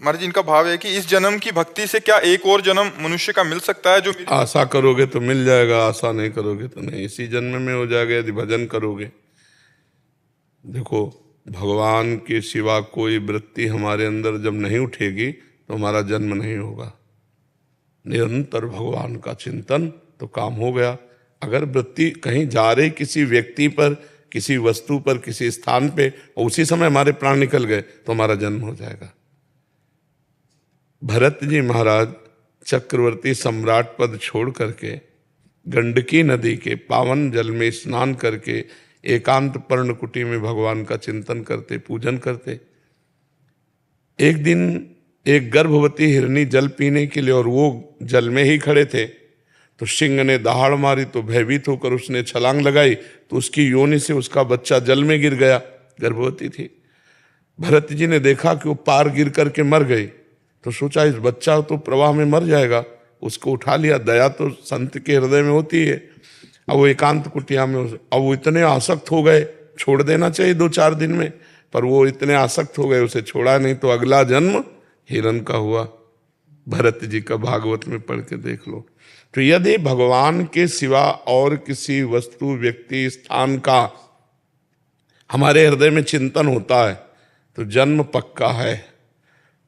महाराज जी इनका भाव है कि इस जन्म की भक्ति से क्या एक और जन्म मनुष्य का मिल सकता है? जो आशा करोगे तो मिल जाएगा, आशा नहीं करोगे तो नहीं, इसी जन्म में हो जाएगा यदि भजन करोगे। देखो, भगवान के सिवा कोई वृत्ति हमारे अंदर जब नहीं उठेगी तो हमारा जन्म नहीं होगा। निरंतर भगवान का चिंतन तो काम हो गया। अगर वृत्ति कहीं जा रही किसी व्यक्ति पर, किसी वस्तु पर, किसी स्थान पे, और उसी समय हमारे प्राण निकल गए तो हमारा जन्म हो जाएगा। भरत जी महाराज चक्रवर्ती सम्राट पद छोड़ करके गंडकी नदी के पावन जल में स्नान करके एकांत पर्णकुटी में भगवान का चिंतन करते, पूजन करते। एक दिन एक गर्भवती हिरनी जल पीने के लिए, और वो जल में ही खड़े थे, तो सिंह ने दहाड़ मारी तो भयभीत होकर उसने छलांग लगाई तो उसकी योनि से उसका बच्चा जल में गिर गया। गर्भवती थी। भरत जी ने देखा कि वो पार गिर करके मर गई, तो सोचा इस बच्चा तो प्रवाह में मर जाएगा, उसको उठा लिया। दया तो संत के हृदय में होती है। अब वो एकांत कुटिया में, अब वो इतने आसक्त हो गए, छोड़ देना चाहिए 2-4 दिन में, पर वो इतने आसक्त हो गए, उसे छोड़ा नहीं, तो अगला जन्म हिरण का हुआ। भरत जी का भागवत में पढ़ के देख लो। तो यदि भगवान के सिवा और किसी वस्तु, व्यक्ति, स्थान का हमारे हृदय में चिंतन होता है तो जन्म पक्का है।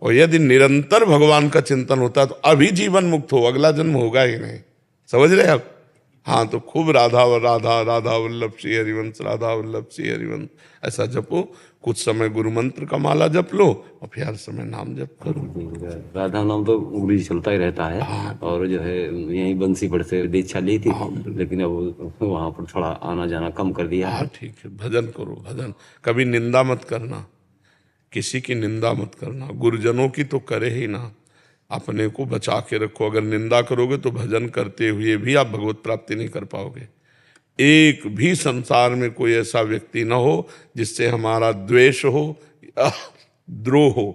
और यदि निरंतर भगवान का चिंतन होता है तो अभी जीवन मुक्त हो, अगला जन्म होगा ही नहीं। समझ रहे आप? हाँ, तो खूब राधा राधा राधा वल्लभ श्री हरिवंश, राधा वल्लभ श्री हरिवंश ऐसा जपो। कुछ समय गुरु मंत्र का माला जप लो और फिर हर समय नाम जप करो। राधा नाम तो उंगली चलता ही रहता है। हाँ। और जो है यही बंसीपढ़ से दीक्षा ली थी। हाँ। लेकिन अब वहाँ पर थोड़ा आना जाना कम कर दिया। हाँ ठीक है, भजन करो, भजन। कभी निंदा मत करना, किसी की निंदा मत करना, गुरुजनों की तो करे ही ना, अपने को बचा के रखो। अगर निंदा करोगे तो भजन करते हुए भी आप भगवत प्राप्ति नहीं कर पाओगे। एक भी संसार में कोई ऐसा व्यक्ति ना हो जिससे हमारा द्वेष हो, द्रोह हो।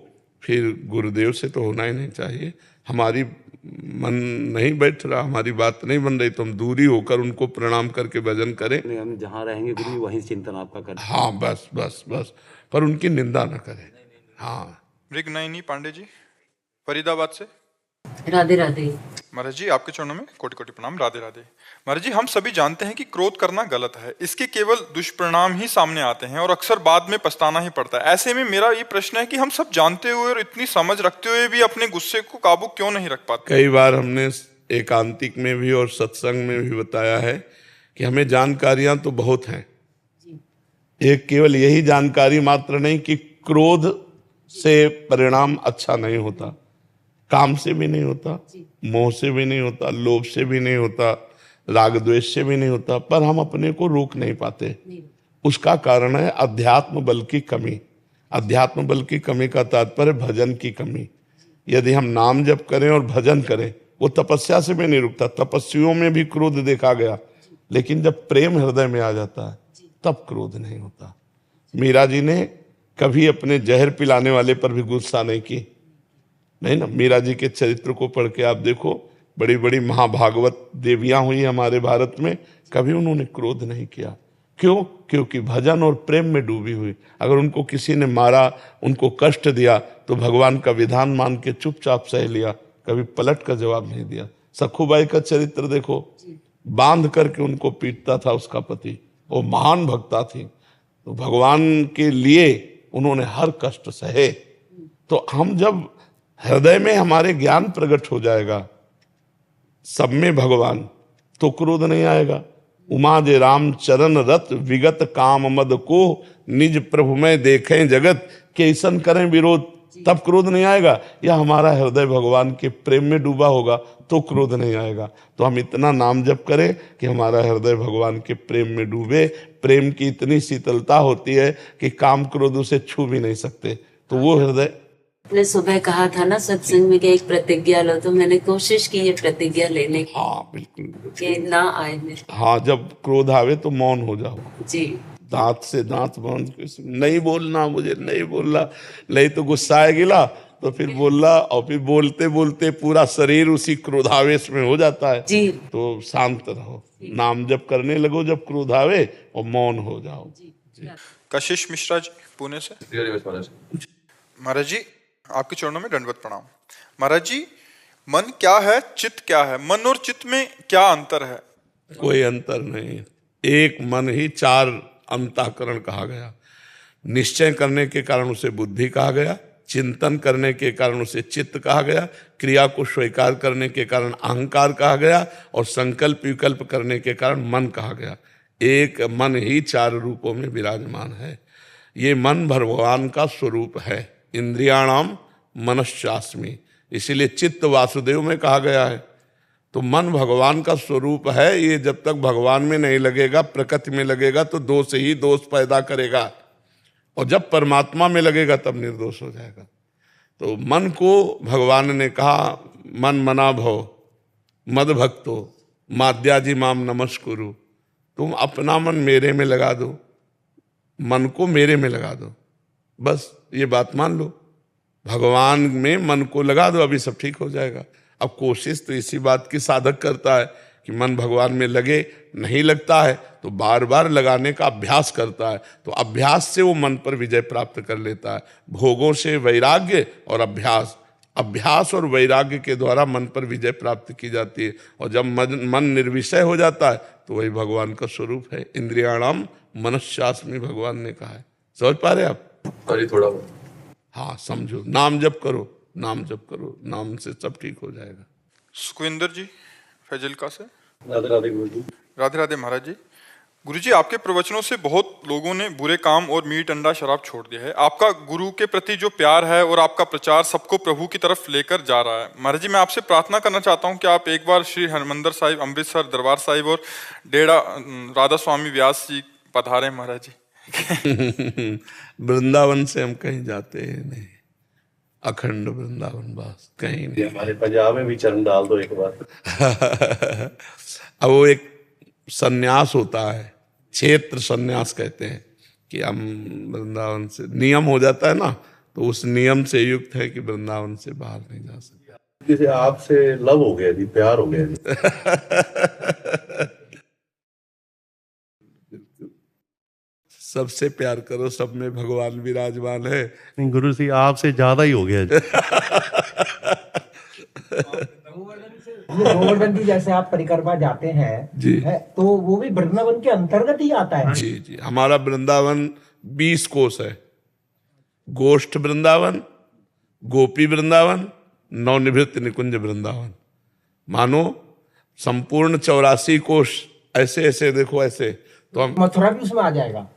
फिर गुरुदेव से तो होना ही नहीं चाहिए। हमारी मन नहीं बैठ रहा, हमारी बात नहीं बन रही तो हम दूरी होकर उनको प्रणाम करके भजन करें। हम जहाँ रहेंगे गुरु वही चिंतन आपका करें। हाँ बस बस बस, पर उनकी निंदा न करें। हाँ, मृगनयनी पांडे जी फरीदाबाद से। राधे राधे। महाराज जी आपके चरणों में कोटि कोटि प्रणाम। राधे राधे। महाराज जी हम सभी जानते हैं कि क्रोध करना गलत है, इसके केवल दुष्परिणाम ही सामने आते हैं और अक्सर बाद में पछताना ही पड़ता है। ऐसे में मेरा ये प्रश्न है कि हम सब जानते हुए और इतनी समझ रखते हुए भी अपने गुस्से को काबू क्यों नहीं रख पाते? कई बार हमने एकांतिक में भी और सत्संग में भी बताया है कि हमें जानकारियां तो बहुत हैं। एक केवल यही जानकारी मात्र नहीं कि क्रोध से परिणाम अच्छा नहीं होता, काम से भी नहीं होता, मोह से भी नहीं होता, लोभ से भी नहीं होता, राग द्वेष से भी नहीं होता, पर हम अपने को रोक नहीं पाते। उसका कारण है अध्यात्म बल की कमी। अध्यात्म बल की कमी का तात्पर्य भजन की कमी। यदि हम नाम जप करें और भजन करें, वो तपस्या से भी नहीं रुकता। तपस्वियों में भी क्रोध देखा गया, लेकिन जब प्रेम हृदय में आ जाता है तब क्रोध नहीं होता। मीरा जी ने कभी अपने जहर पिलाने वाले पर भी गुस्सा नहीं की, नहीं ना। मीरा जी के चरित्र को पढ़ के आप देखो, बड़ी बड़ी महाभागवत देवियां हुई हमारे भारत में, कभी उन्होंने क्रोध नहीं किया। क्यों? क्योंकि भजन और प्रेम में डूबी हुई। अगर उनको किसी ने मारा, उनको कष्ट दिया, तो भगवान का विधान मान के चुपचाप सह लिया, कभी पलट का जवाब नहीं दिया। सखुबाई का चरित्र देखो, बांध करके उनको पीटता था उसका पति, वो महान भक्ता थी, तो भगवान के लिए उन्होंने हर कष्ट सहे। तो हम जब हृदय में हमारे ज्ञान प्रकट हो जाएगा, सब में भगवान, तो क्रोध नहीं आएगा। उमा जे राम चरण रत विगत काम मद को, निज प्रभु में देखें जगत के ईसन करें विरोध, तब क्रोध नहीं आएगा। या हमारा हृदय भगवान के प्रेम में डूबा होगा तो क्रोध नहीं आएगा। तो हम इतना नाम जप करें कि हमारा हृदय भगवान के प्रेम में डूबे। प्रेम की इतनी शीतलता होती है कि काम क्रोध उसे छू भी नहीं सकते। तो वो हृदय, आपने सुबह कहा था ना सत्संग में कि एक प्रतिज्ञा लो, तो मैंने कोशिश की ये प्रतिज्ञा लेने की। हाँ बिल्कुल, कि ना आए मेरे। हाँ, जब क्रोध आवे तो मौन हो जाओ जी। दांत से दांत बंद, नहीं बोलना, मुझे नहीं बोलना। नहीं तो गुस्सा गिला तो फिर बोलना, और फिर बोलते बोलते पूरा शरीर उसी क्रोधावेश में हो जाता है जी। तो शांत रहो, नाम जप करने लगो जब क्रोध आवे, और मौन हो जाओ। कशिश मिश्रा जी पुणे से। महाराज जी आपके चरणों में दंडवत प्रणाम। महाराज जी, मन क्या है, चित्त क्या है? मन और चित्त में क्या अंतर है? कोई अंतर नहीं, एक मन ही चार अंतःकरण कहा गया। निश्चय करने के कारण उसे बुद्धि कहा गया, चिंतन करने के कारण उसे चित्त कहा गया, क्रिया को स्वीकार करने के कारण अहंकार कहा गया, और संकल्प विकल्प करने के कारण मन कहा गया। एक मन ही चार रूपों में विराजमान है। ये मन भगवान का स्वरूप है। इंद्रियाणाम मनश्चास्मि, इसीलिए चित्त वासुदेव में कहा गया है। तो मन भगवान का स्वरूप है। ये जब तक भगवान में नहीं लगेगा, प्रकृति में लगेगा, तो दोष ही दोष पैदा करेगा, और जब परमात्मा में लगेगा तब निर्दोष हो जाएगा। तो मन को भगवान ने कहा, मन मना भव मद भक्तो माद्याजी माम नमस्कुरु। तुम अपना मन मेरे में लगा दो, मन को मेरे में लगा दो, बस ये बात मान लो, भगवान में मन को लगा दो, अभी सब ठीक हो जाएगा। अब कोशिश तो इसी बात की साधक करता है कि मन भगवान में लगे, नहीं लगता है तो बार बार लगाने का अभ्यास करता है। तो अभ्यास से वो मन पर विजय प्राप्त कर लेता है। भोगों से वैराग्य और अभ्यास, अभ्यास और वैराग्य के द्वारा मन पर विजय प्राप्त की जाती है। और जब मन निर्विषय हो जाता है तो वही भगवान का स्वरूप है। इंद्रियाणाम मनश्चास्मि भगवान ने कहा है। समझ पा रहे आप? अरे थोड़ा हाँ, समझो, नाम जप करो, नाम जप करो, नाम से सब ठीक हो जाएगा। सुखविंदर जी फैजिल्का से। राधे राधे गुरु जी। राधे राधे महाराज जी। गुरु जी, आपके प्रवचनों से बहुत लोगों ने बुरे काम और मीट अंडा शराब छोड़ दिया है। आपका गुरु के प्रति जो प्यार है और आपका प्रचार सबको प्रभु की तरफ लेकर जा रहा है। महाराज जी, मैं आपसे प्रार्थना करना चाहता हूं कि आप एक बार श्री हरमंदिर साहिब, अमृतसर दरबार साहिब और डेरा राधा स्वामी व्यास जी पधारे महाराज जी। वृंदावन से हम कहीं जाते हैं नहीं, अखंड वृंदावन बस, कहीं नहीं। हमारे पंजाब में भी चरण डाल दो एक बार। अब वो एक सन्यास होता है, क्षेत्र सन्यास कहते हैं, कि हम वृंदावन से, नियम हो जाता है ना, तो उस नियम से युक्त है कि वृंदावन से बाहर नहीं जा सकते। जैसे आपसे लव हो गया जी, प्यार हो गया जी। सबसे प्यार करो, सब में भगवान विराजमान है। नहीं गुरु जी, आपसे ज्यादा ही हो गया जी। गोवर्धन जी जैसे आप परिक्रमा जाते हैं जी, तो वो भी वृंदावन के अंतर्गत ही आता है? जी जी, हमारा वृंदावन 20 कोस है। गोष्ठ वृंदावन, गोपी वृंदावन, नवनिवृत्त निकुंज वृंदावन। मानो संपूर्ण 84 कोष, ऐसे ऐसे देखो, ऐसे तो हम मथुरा भी उसमें आ जाएगा,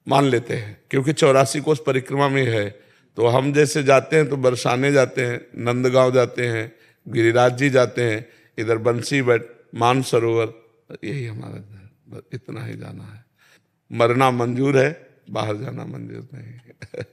मान लेते हैं, क्योंकि 84 कोष परिक्रमा में है। तो हम जैसे जाते हैं तो बरसाने जाते हैं, नंदगांव जाते हैं, गिरिराज जी जाते हैं, इधर बंसी बट, मानसरोवर, यही हमारा घर, इतना ही जाना है। मरना मंजूर है, बाहर जाना मंजूर नहीं है।